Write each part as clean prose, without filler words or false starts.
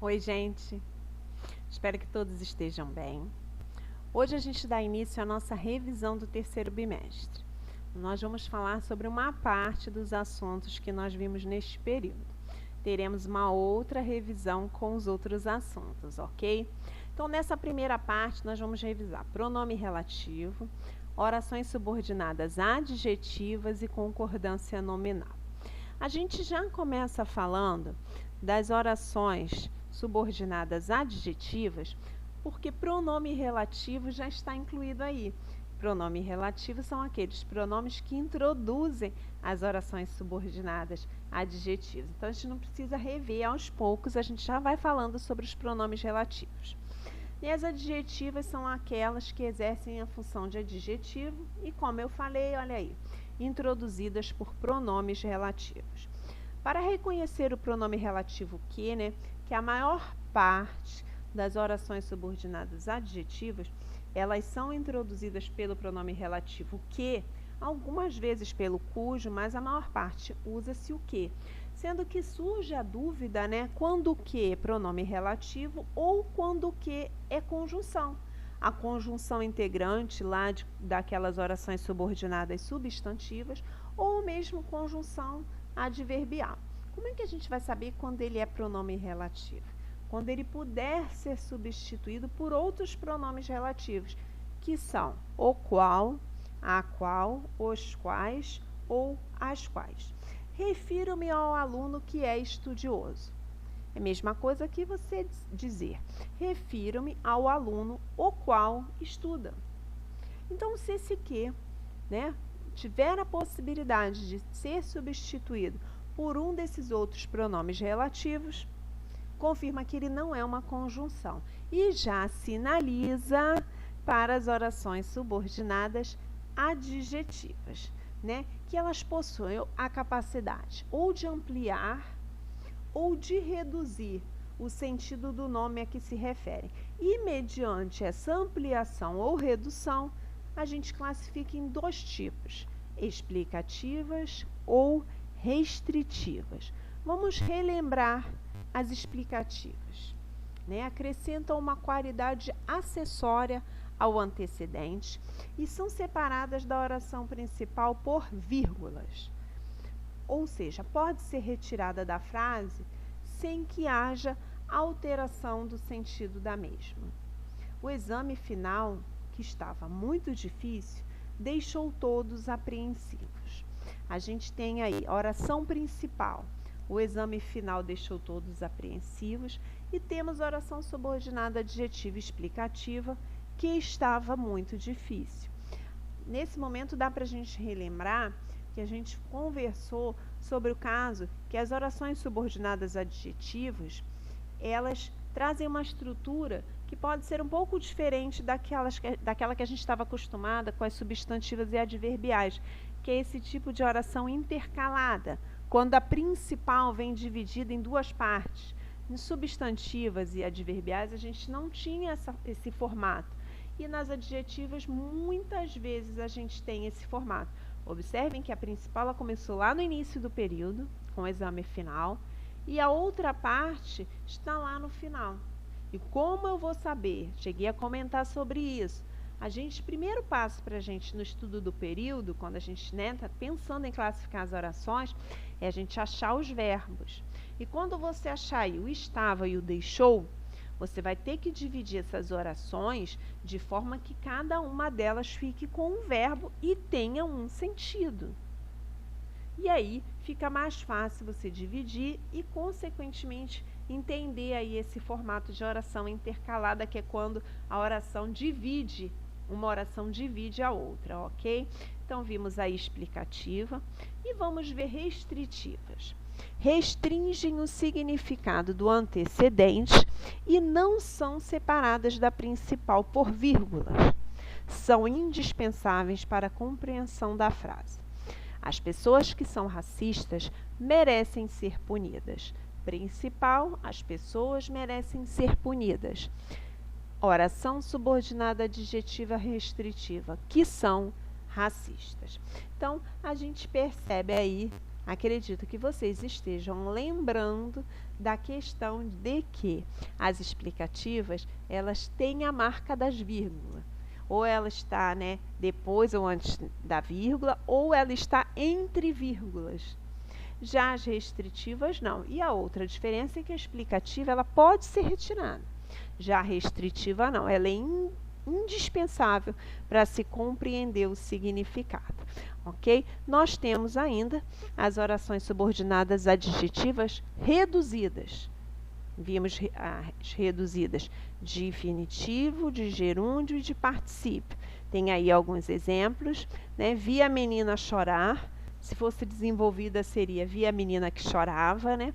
Oi, gente. Espero que todos estejam bem. Hoje a gente dá início à nossa revisão do terceiro bimestre. Nós vamos falar sobre uma parte dos assuntos que nós vimos neste período. Teremos uma outra revisão com os outros assuntos, ok? Então, nessa primeira parte, nós vamos revisar pronome relativo, orações subordinadas adjetivas e concordância nominal. A gente já começa falando das orações subordinadas adjetivas, porque pronome relativo já está incluído aí. Pronome relativo são aqueles pronomes que introduzem as orações subordinadas adjetivas. Então, a gente não precisa rever aos poucos, a gente já vai falando sobre os pronomes relativos. E as adjetivas são aquelas que exercem a função de adjetivo e, como eu falei, olha aí, introduzidas por pronomes relativos. Para reconhecer o pronome relativo que, que a maior parte das orações subordinadas adjetivas, elas são introduzidas pelo pronome relativo que, algumas vezes pelo cujo, mas a maior parte usa-se o que. Sendo que surge a dúvida, quando o que é pronome relativo ou quando o que é conjunção. A conjunção integrante lá daquelas orações subordinadas substantivas ou mesmo conjunção adverbial. Como é que a gente vai saber quando ele é pronome relativo? Quando ele puder ser substituído por outros pronomes relativos, que são o qual, a qual, os quais ou as quais. Refiro-me ao aluno que é estudioso. É a mesma coisa que você dizer, refiro-me ao aluno o qual estuda. Então, se esse que, tiver a possibilidade de ser substituído por um desses outros pronomes relativos, confirma que ele não é uma conjunção e já sinaliza para as orações subordinadas adjetivas, que elas possuem a capacidade ou de ampliar ou de reduzir o sentido do nome a que se referem. E mediante essa ampliação ou redução, a gente classifica em dois tipos, explicativas ou restritivas. Vamos relembrar as explicativas. Acrescentam uma qualidade acessória ao antecedente e são separadas da oração principal por vírgulas. Ou seja, pode ser retirada da frase sem que haja alteração do sentido da mesma. O exame final, que estava muito difícil, deixou todos apreensivos. A gente tem aí a oração principal, o exame final deixou todos apreensivos e temos a oração subordinada adjetiva explicativa, que estava muito difícil. Nesse momento dá para a gente relembrar que a gente conversou sobre o caso que as orações subordinadas adjetivas, elas trazem uma estrutura que pode ser um pouco diferente daquela que a gente estava acostumada com as substantivas e adverbiais, que é esse tipo de oração intercalada, quando a principal vem dividida em duas partes. Em substantivas e adverbiais, a gente não tinha esse formato. E nas adjetivas, muitas vezes a gente tem esse formato. Observem que a principal ela começou lá no início do período, com o exame final, e a outra parte está lá no final. E como eu vou saber? Cheguei a comentar sobre isso. Primeiro passo para a gente no estudo do período, quando a gente está pensando em classificar as orações, é a gente achar os verbos. E quando você achar aí o estava e o deixou, você vai ter que dividir essas orações de forma que cada uma delas fique com um verbo e tenha um sentido. E aí fica mais fácil você dividir e, consequentemente, entender aí esse formato de oração intercalada, que é quando a oração divide, uma oração divide a outra, ok? Então, vimos a explicativa e vamos ver restritivas. Restringem o significado do antecedente e não são separadas da principal por vírgulas. São indispensáveis para a compreensão da frase. As pessoas que são racistas merecem ser punidas. Principal, as pessoas merecem ser punidas. Oração subordinada adjetiva restritiva, que são racistas. Então, a gente percebe aí Acredito que vocês estejam lembrando da questão de que as explicativas, elas têm a marca das vírgulas. Ou ela está, né, depois ou antes da vírgula, ou ela está entre vírgulas. Já as restritivas, não. E a outra diferença é que a explicativa ela pode ser retirada. Já a restritiva, não. Ela é indispensável para se compreender o significado. Ok? Nós temos ainda as orações subordinadas adjetivas reduzidas. Vimos as reduzidas de infinitivo, de gerúndio e de particípio. Tem aí alguns exemplos, né? Vi a menina chorar. Se fosse desenvolvida, seria vi a menina que chorava, né?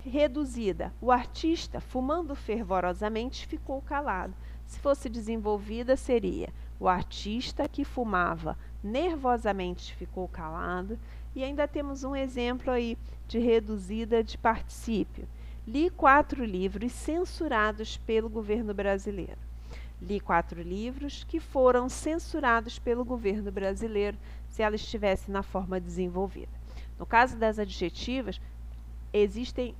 Reduzida, o artista, fumando fervorosamente, ficou calado. Se fosse desenvolvida, seria o artista que fumava nervosamente ficou calado. E ainda temos um exemplo aí de reduzida de particípio. Li 4 livros censurados pelo governo brasileiro. Li 4 livros que foram censurados pelo governo brasileiro, se ela estivesse na forma desenvolvida. No caso das adjetivas, existe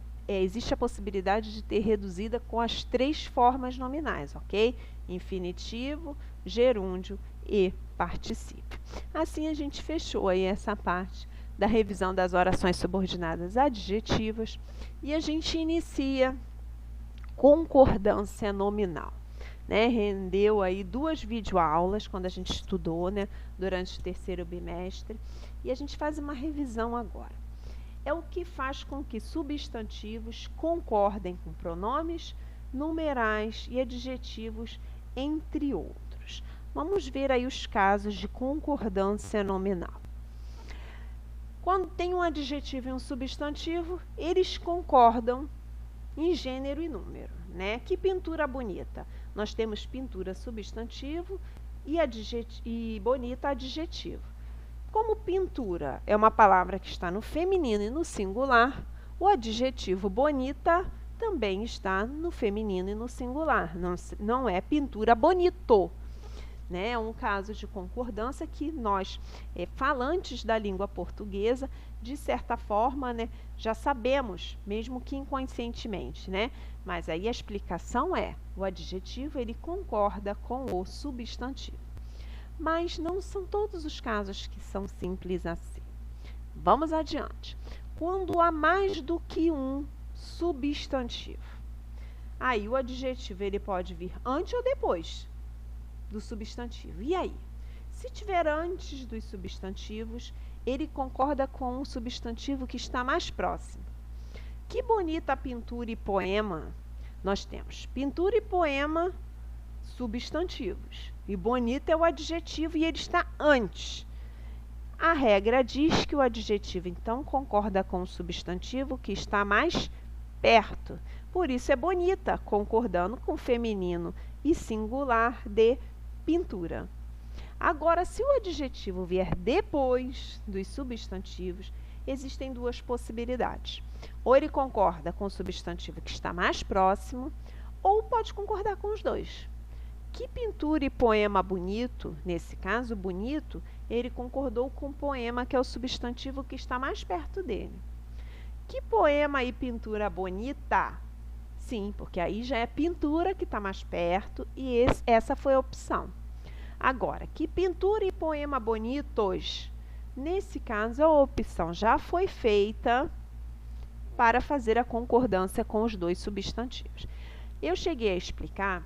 a possibilidade de ter reduzida com as 3 formas nominais, ok? Infinitivo, gerúndio e particípio. Assim a gente fechou aí essa parte da revisão das orações subordinadas adjetivas e a gente inicia concordância nominal. Né, rendeu aí 2 videoaulas quando a gente estudou, né, durante o terceiro bimestre, e a gente faz uma revisão agora. É o que faz com que substantivos concordem com pronomes, numerais e adjetivos, entre outros. Vamos ver aí os casos de concordância nominal. Quando tem um adjetivo e um substantivo, eles concordam em gênero e número, né? Que pintura bonita! Nós temos pintura substantivo e bonita adjetivo. Como pintura é uma palavra que está no feminino e no singular, o adjetivo bonita também está no feminino e no singular. Não é pintura bonito. Né? É um caso de concordância que nós, falantes da língua portuguesa, de certa forma, né, já sabemos, mesmo que inconscientemente, né? Mas aí a explicação é, o adjetivo ele concorda com o substantivo. Mas não são todos os casos que são simples assim. Vamos adiante. Quando há mais do que um substantivo, aí o adjetivo ele pode vir antes ou depois do substantivo. E aí? Se tiver antes dos substantivos, ele concorda com o substantivo que está mais próximo. Que bonita pintura e poema! Nós temos pintura e poema, substantivos. E bonita é o adjetivo e ele está antes. A regra diz que o adjetivo, então, concorda com o substantivo que está mais perto. Por isso é bonita, concordando com o feminino e singular de pintura. Agora, se o adjetivo vier depois dos substantivos, existem 2 possibilidades. Ou ele concorda com o substantivo que está mais próximo, ou pode concordar com os 2. Que pintura e poema bonito, nesse caso, bonito, ele concordou com o poema, que é o substantivo que está mais perto dele. Que poema e pintura bonita? Sim, porque aí já é pintura que está mais perto e essa foi a opção. Agora, que pintura e poema bonitos? Nesse caso, a opção já foi feita para fazer a concordância com os 2 substantivos. Eu cheguei a explicar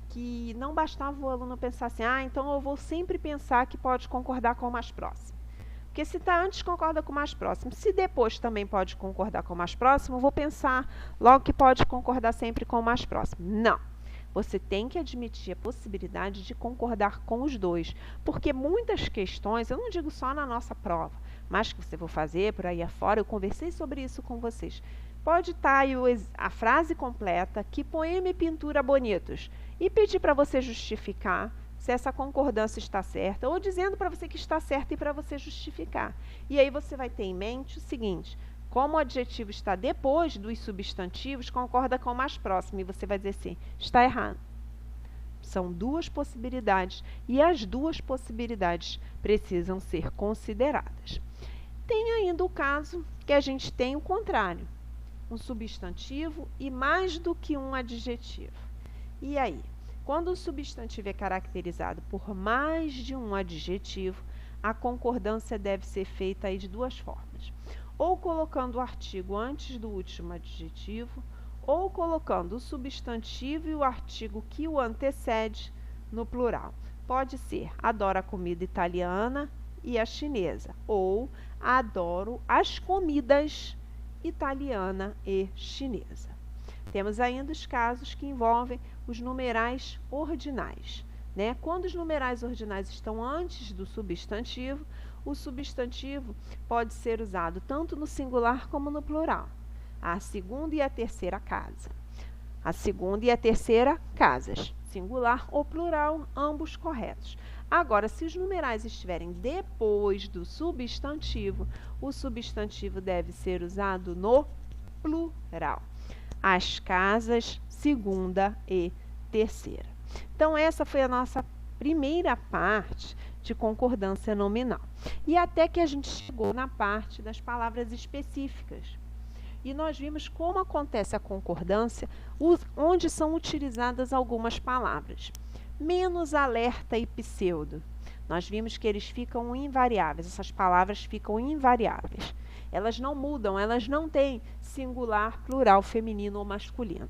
que não bastava o aluno pensar assim, então eu vou sempre pensar que pode concordar com o mais próximo. Porque se está antes, concorda com o mais próximo. Se depois também pode concordar com o mais próximo, vou pensar logo que pode concordar sempre com o mais próximo. Não. Você tem que admitir a possibilidade de concordar com os 2. Porque muitas questões, eu não digo só na nossa prova, mas que você for fazer por aí afora, eu conversei sobre isso com vocês. Pode estar aí a frase completa, que poema e pintura bonitos, e pedir para você justificar se essa concordância está certa, ou dizendo para você que está certa e para você justificar. E aí você vai ter em mente o seguinte, como o adjetivo está depois dos substantivos, concorda com o mais próximo, e você vai dizer assim, está errado. São 2 possibilidades, e as 2 possibilidades precisam ser consideradas. tem ainda o caso que a gente tem o contrário, um substantivo e mais do que um adjetivo. E aí? Quando o substantivo é caracterizado por mais de um adjetivo, a concordância deve ser feita aí de duas formas. Ou colocando o artigo antes do último adjetivo, ou colocando o substantivo e o artigo que o antecede no plural. Pode ser adoro a comida italiana e a chinesa, ou adoro as comidas italiana e chinesa. Temos ainda os casos que envolvem os numerais ordinais, né? Quando os numerais ordinais estão antes do substantivo, o substantivo pode ser usado tanto no singular como no plural. A segunda e a terceira casa. A segunda e a terceira casas. Singular ou plural, ambos corretos. Agora, se os numerais estiverem depois do substantivo, o substantivo deve ser usado no plural. As casas, segunda e terceira. Então, essa foi a nossa primeira parte de concordância nominal. E até que a gente chegou na parte das palavras específicas. E nós vimos como acontece a concordância, onde são utilizadas algumas palavras. Menos, alerta e pseudo. Nós vimos que eles ficam invariáveis, essas palavras ficam invariáveis. Elas não mudam, elas não têm singular, plural, feminino ou masculino.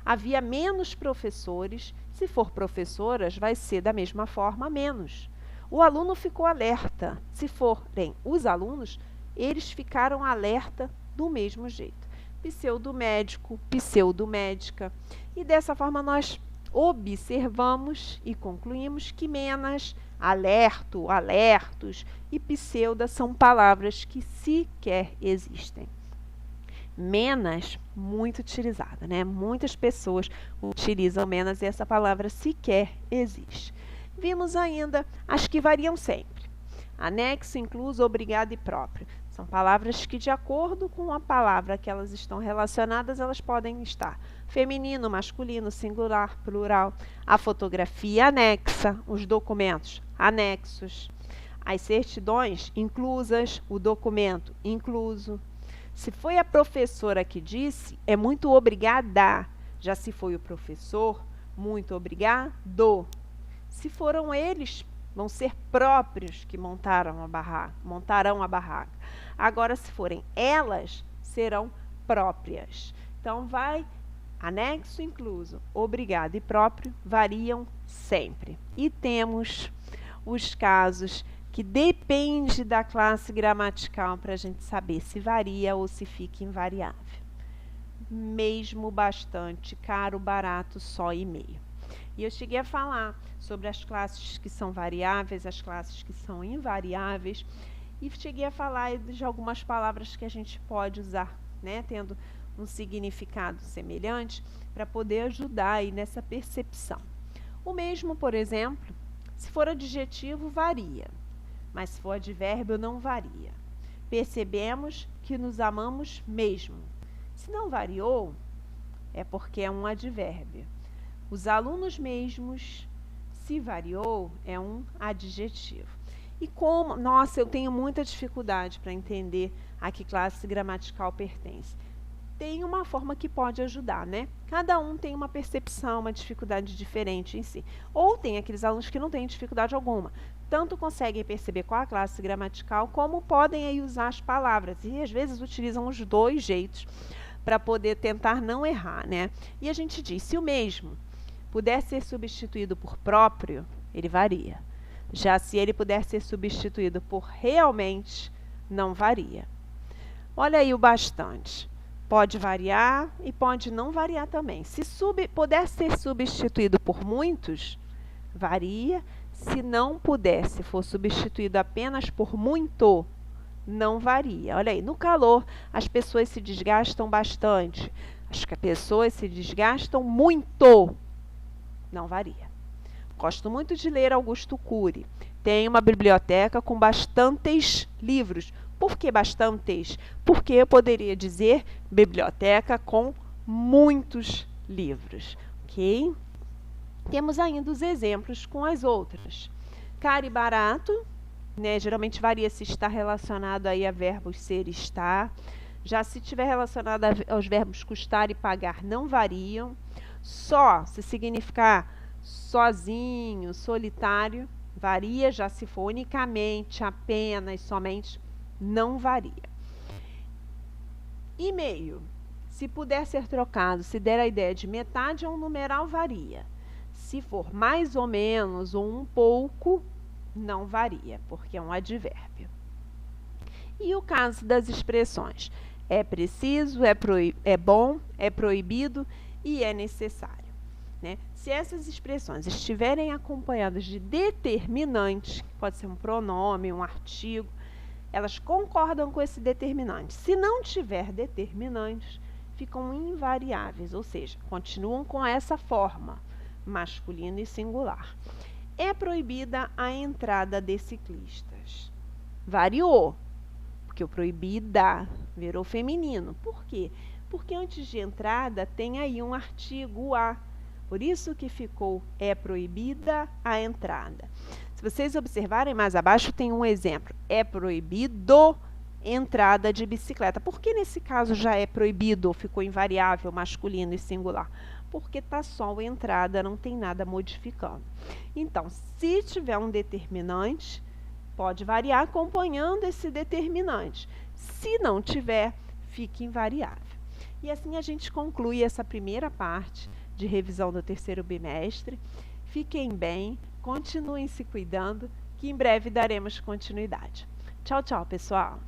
Havia menos professores, se for professoras, vai ser da mesma forma menos. O aluno ficou alerta, se forem os alunos, eles ficaram alerta do mesmo jeito. Pseudo-médico, pseudo-médica. E dessa forma nós observamos e concluímos que menas, alerto, alertos e pseuda são palavras que sequer existem. Menas, muito utilizada, né? Muitas pessoas utilizam menas e essa palavra sequer existe. Vimos ainda as que variam sempre. Anexo, incluso, obrigado e próprio. São palavras que, de acordo com a palavra que elas estão relacionadas, elas podem estar feminino, masculino, singular, plural. A fotografia anexa, os documentos anexos. As certidões inclusas, o documento incluso. Se foi a professora que disse, é muito obrigada. Já se foi o professor, muito obrigado. Se foram eles, vão ser próprios que montarão a barraca. Agora, se forem elas, serão próprias. Então, vai anexo incluso, obrigado e próprio, variam sempre. E temos os casos que depende da classe gramatical para a gente saber se varia ou se fica invariável. Mesmo, bastante, caro, barato, só e meio. E eu cheguei a falar sobre as classes que são variáveis, as classes que são invariáveis, e cheguei a falar de algumas palavras que a gente pode usar, né, tendo um significado semelhante, para poder ajudar aí nessa percepção. O mesmo, por exemplo, se for adjetivo, varia, mas se for advérbio, não varia. Percebemos que nos amamos mesmo. Se não variou, é porque é um advérbio. Os alunos mesmos, se variou, é um adjetivo. E como, nossa, eu tenho muita dificuldade para entender a que classe gramatical pertence. Tem uma forma que pode ajudar, né? Cada um tem uma percepção, uma dificuldade diferente em si. Ou tem aqueles alunos que não têm dificuldade alguma. Tanto conseguem perceber qual a classe gramatical, como podem aí usar as palavras. E às vezes utilizam os dois jeitos para poder tentar não errar, né? E a gente diz, se o mesmo puder ser substituído por próprio, ele varia. Já se ele puder ser substituído por realmente, não varia. Olha aí o bastante. Pode variar e pode não variar também. Se puder ser substituído por muitos, varia. Se não puder, se for substituído apenas por muito, não varia. Olha aí, no calor, as pessoas se desgastam bastante. As pessoas se desgastam muito. Não varia. Gosto muito de ler Augusto Cury. Tem uma biblioteca com bastantes livros. Por que bastantes? Porque eu poderia dizer biblioteca com muitos livros. Ok? Temos ainda os exemplos com as outras. Caro e barato, né? Geralmente varia se está relacionado aí a verbos ser e estar. Já se estiver relacionado aos verbos custar e pagar, não variam. Só, se significar sozinho, solitário, varia. Já se for unicamente, apenas, somente, não varia. E meio, se puder ser trocado, se der a ideia de metade ou um numeral, varia. Se for mais ou menos ou um pouco, não varia, porque é um advérbio. E o caso das expressões? É preciso, é bom, é proibido e é necessário, né? Se essas expressões estiverem acompanhadas de determinante, pode ser um pronome, um artigo, elas concordam com esse determinante. Se não tiver determinantes, ficam invariáveis, ou seja, continuam com essa forma, masculino e singular. É proibida a entrada de ciclistas. Variou, porque o proibida virou feminino. Por quê? Porque antes de entrada tem aí um artigo a. Por isso que ficou é proibida a entrada. Se vocês observarem mais abaixo, tem um exemplo. É proibido entrada de bicicleta. Por que nesse caso já é proibido ou ficou invariável, masculino e singular? Porque está só a entrada, não tem nada modificando. Então, se tiver um determinante, pode variar acompanhando esse determinante. Se não tiver, fica invariável. E assim a gente conclui essa primeira parte de revisão do terceiro bimestre. Fiquem bem, continuem se cuidando, que em breve daremos continuidade. Tchau, tchau, pessoal!